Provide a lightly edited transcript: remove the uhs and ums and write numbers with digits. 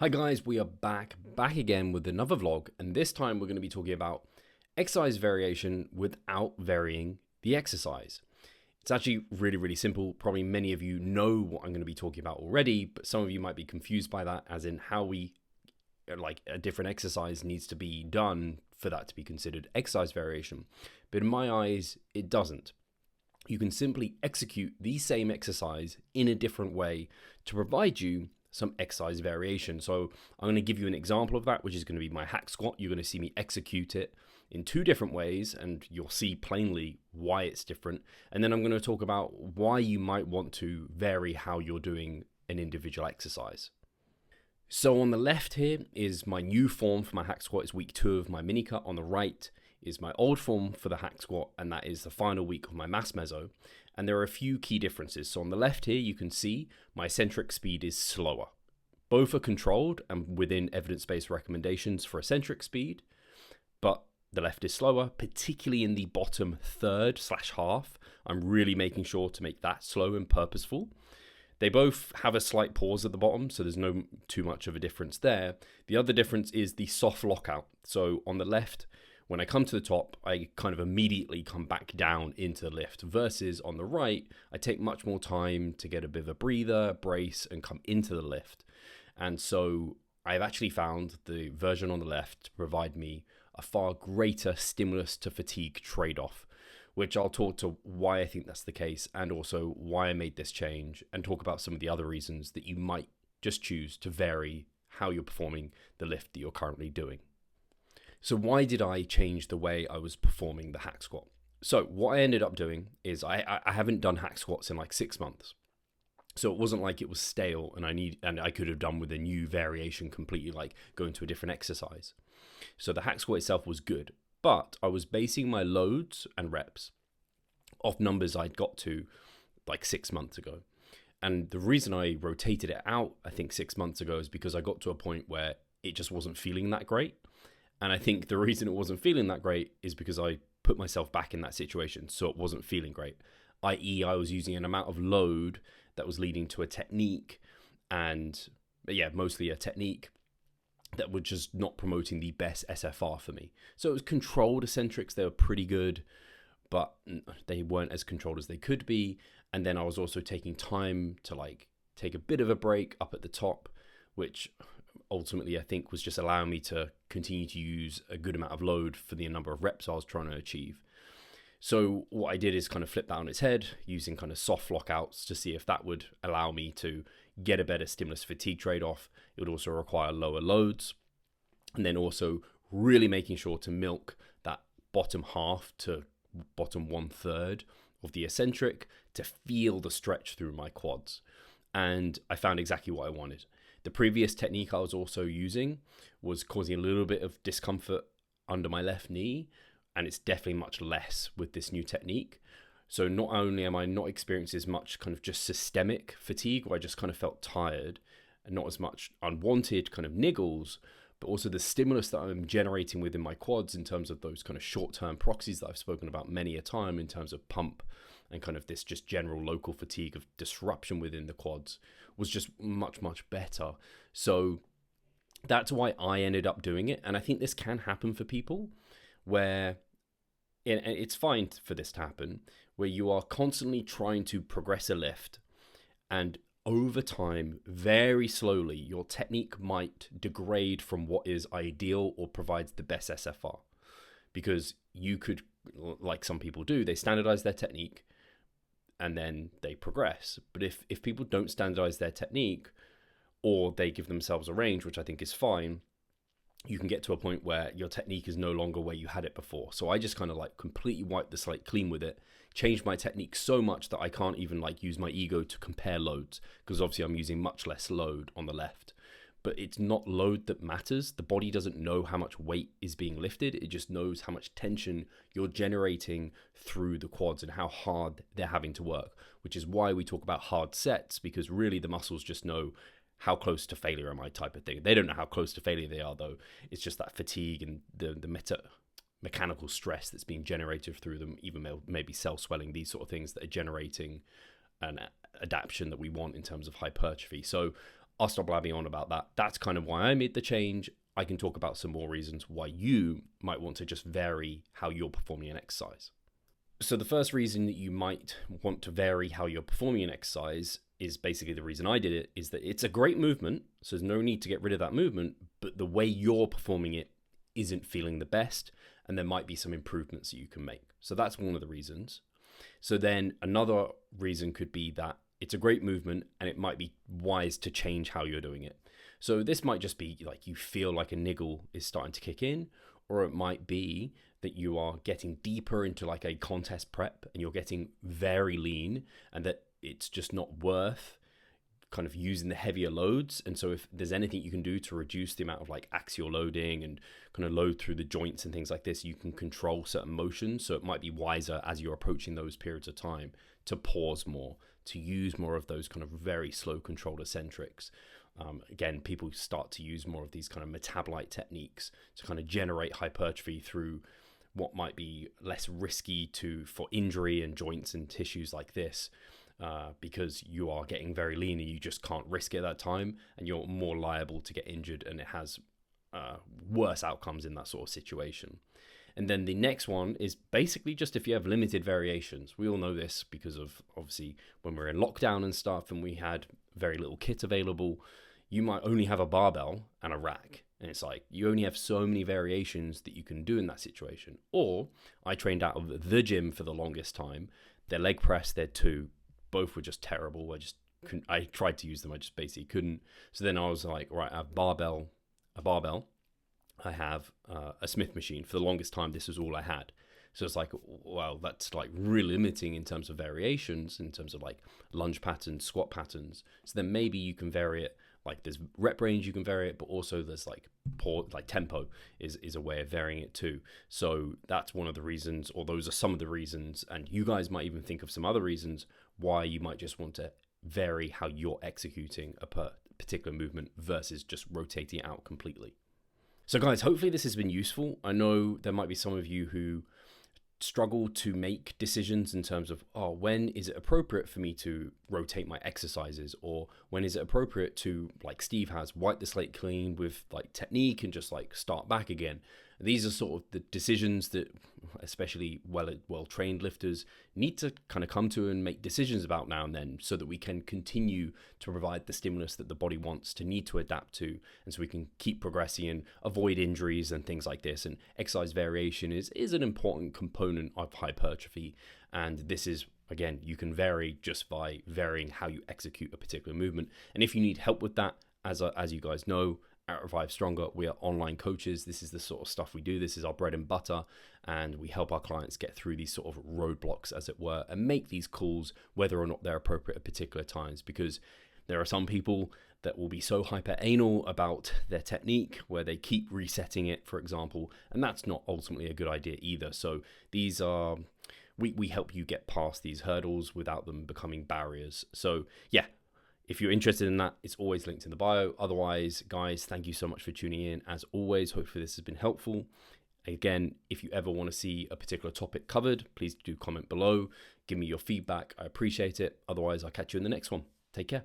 Hi guys, we are back again with another vlog, and this time we're going to be talking about exercise variation without varying the exercise. It's actually really simple. Probably many of you know what I'm going to be talking about already, but some of you might be confused by that, as in how a different exercise needs to be done for that to be considered exercise variation. But in my eyes, it doesn't. You can simply execute the same exercise in a different way to provide you some exercise variation. So I'm going to give you an example of that, which is going to be my hack squat. You're going to see me execute it in two different ways, and you'll see plainly why it's different. And then I'm going to talk about why you might want to vary how you're doing an individual exercise. So on the left here is my new form for my hack squat. It's week 2 of my mini cut. On the right is my old form for the hack squat, and that is the final week of my mass meso. And there are a few key differences. So on the left here, you can see my eccentric speed is slower. Both are controlled and within evidence-based recommendations for eccentric speed, but the left is slower, particularly in the bottom third/half. I'm really making sure to make that slow and purposeful. They both have a slight pause at the bottom, so there's no too much of a difference there. The other difference is the soft lockout. So on the left, when I come to the top, I kind of immediately come back down into the lift, versus on the right, I take much more time to get a bit of a breather, brace, and come into the lift. And so I've actually found the version on the left to provide me a far greater stimulus to fatigue trade-off, which I'll talk to why I think that's the case, and also why I made this change, and talk about some of the other reasons that you might just choose to vary how you're performing the lift that you're currently doing. So why did I change the way I was performing the hack squat? So what I ended up doing is I haven't done hack squats in like 6 months. So it wasn't like it was stale and I could have done with a new variation completely, like going to a different exercise. So the hack squat itself was good, but I was basing my loads and reps off numbers I'd got to like 6 months ago. And the reason I rotated it out, I think 6 months ago, is because I got to a point where it just wasn't feeling that great. And I think the reason it wasn't feeling that great is because I put myself back in that situation, so it wasn't feeling great. I.e., I was using an amount of load that was leading to a technique, mostly a technique that was just not promoting the best SFR for me. So it was controlled eccentrics. They were pretty good, but they weren't as controlled as they could be. And then I was also taking time to take a bit of a break up at the top, which ultimately I think was just allowing me to continue to use a good amount of load for the number of reps I was trying to achieve. So what I did is kind of flip that on its head, using kind of soft lockouts to see if that would allow me to get a better stimulus fatigue trade-off. It would also require lower loads, and then also really making sure to milk that bottom half to bottom 1/3 of the eccentric to feel the stretch through my quads. And I found exactly what I wanted. The previous technique I was also using was causing a little bit of discomfort under my left knee, and it's definitely much less with this new technique. So not only am I not experiencing as much kind of just systemic fatigue, where I just kind of felt tired, and not as much unwanted kind of niggles, but also the stimulus that I'm generating within my quads in terms of those kind of short-term proxies that I've spoken about many a time in terms of pump and kind of this just general local fatigue of disruption within the quads was just much better. So that's why I ended up doing it. And I think this can happen for people where, and it's fine for this to happen, where you are constantly trying to progress a lift, and over time, very slowly, your technique might degrade from what is ideal or provides the best SFR. Because you could, like some people do, they standardize their technique and then they progress. But if people don't standardize their technique, or they give themselves a range, which I think is fine, you can get to a point where your technique is no longer where you had it before. So I just kind of completely wiped the slate clean with it, changed my technique so much that I can't even use my ego to compare loads, because obviously I'm using much less load on the left. But it's not load that matters. The body doesn't know how much weight is being lifted. It just knows how much tension you're generating through the quads and how hard they're having to work, which is why we talk about hard sets, because really the muscles just know how close to failure am I type of thing. They don't know how close to failure they are, though. It's just that fatigue and the mechanical stress that's being generated through them, even maybe cell swelling, these sort of things that are generating an adaptation that we want in terms of hypertrophy. So I'll stop blabbing on about that. That's kind of why I made the change. I can talk about some more reasons why you might want to just vary how you're performing an exercise. So the first reason that you might want to vary how you're performing an exercise is basically the reason I did it, is that it's a great movement, so there's no need to get rid of that movement, but the way you're performing it isn't feeling the best, and there might be some improvements that you can make. So that's one of the reasons. So then another reason could be that it's a great movement and it might be wise to change how you're doing it. So this might just be like you feel like a niggle is starting to kick in, or it might be that you are getting deeper into like a contest prep and you're getting very lean, and that it's just not worth kind of using the heavier loads. And so if there's anything you can do to reduce the amount of like axial loading and kind of load through the joints and things like this, you can control certain motions. So it might be wiser as you're approaching those periods of time to pause more, to use more of those kind of very slow controlled eccentrics. Again, people start to use more of these kind of metabolite techniques to kind of generate hypertrophy through what might be less risky for injury and joints and tissues like this, because you are getting very lean and you just can't risk it at that time, and you're more liable to get injured, and it has worse outcomes in that sort of situation. And then the next one is basically just if you have limited variations. We all know this because of obviously when we're in lockdown and stuff and we had very little kit available, you might only have a barbell and a rack. And it's like you only have so many variations that you can do in that situation. Or I trained out of the gym for the longest time. Their leg press, their two, both were just terrible. I tried to use them, I just basically couldn't. So then I was like, right, I have a barbell. I have a Smith machine. For the longest time, this was all I had. So it's like, well, that's like really limiting in terms of variations, in terms of like lunge patterns, squat patterns. So then maybe you can vary it. Like there's rep range you can vary it, but also there's like tempo is a way of varying it too. So that's one of the reasons, or those are some of the reasons, and you guys might even think of some other reasons why you might just want to vary how you're executing a particular movement versus just rotating it out completely. So guys, hopefully this has been useful. I know there might be some of you who struggle to make decisions in terms of, when is it appropriate for me to rotate my exercises, or when is it appropriate to, like Steve has, wipe the slate clean with like technique and just like start back again. These are sort of the decisions that especially well-trained lifters need to kind of come to and make decisions about now and then, so that we can continue to provide the stimulus that the body wants to need to adapt to, and so we can keep progressing and avoid injuries and things like this. And exercise variation is an important component of hypertrophy, and this is, again, you can vary just by varying how you execute a particular movement. And if you need help with that, as you guys know, at Revive Stronger, we are online coaches. This is the sort of stuff we do. This is our bread and butter, and we help our clients get through these sort of roadblocks, as it were, and make these calls whether or not they're appropriate at particular times. Because there are some people that will be so hyper anal about their technique where they keep resetting it, for example, and that's not ultimately a good idea either. So these are, we help you get past these hurdles without them becoming barriers. So yeah, if you're interested in that, it's always linked in the bio. Otherwise, guys, thank you so much for tuning in. As always, hopefully this has been helpful. Again, if you ever want to see a particular topic covered, please do comment below. Give me your feedback. I appreciate it. Otherwise, I'll catch you in the next one. Take care.